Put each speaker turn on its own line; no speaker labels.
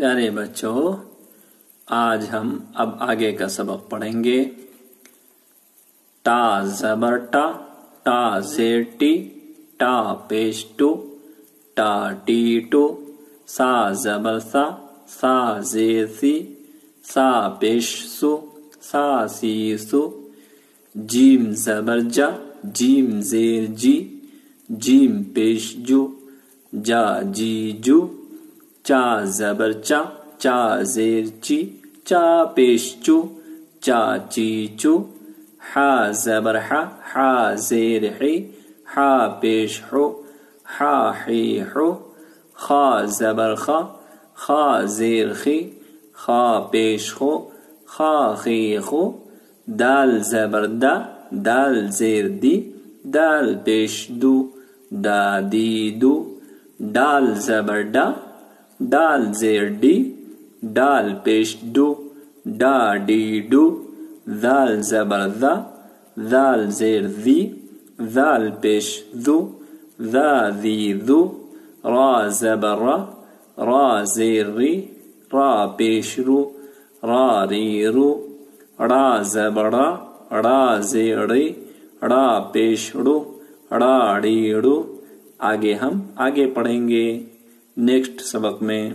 پیارے بچوں، آج ہم اب آگے کا سبق پڑھیں گے۔ ٹا زبر ٹا، ٹا زیر ٹی، ٹا پیش ٹو، ٹا ٹی ٹو، سا زبر سا، سا زیر سی، سا پیش سو، سا سی سو، جیم زبر جا، جیم زیر جی، جیم پیش جو، جا جی جو، چا زبر چا، چا زیر چی، چا پیش چو، چا چی چو، حا زبر حا، حا زیر حی، حا پیش حو، حا حی حو، خا زبر خا، خا زیر خی، خا پیش خو، خا خی خو، دال زبر دا، دال زیر دی، دال پیش دو، دا دی دو، ڈال زبر ڈا، ڈال زیر ڈی، ڈال پیش ڈو، ڈا ڈی ڈو، ذال زبر ذا، ذال زیر ذی، ذال پیش ذو، ذا ذی ذو، را زبر را، را زیر ری، را پیش رو، را ری رو، را زبر را، را زیر ری، را پیش رو، را ری رو۔ آگے ہم آگے پڑھیں گے نیکسٹ سبق میں۔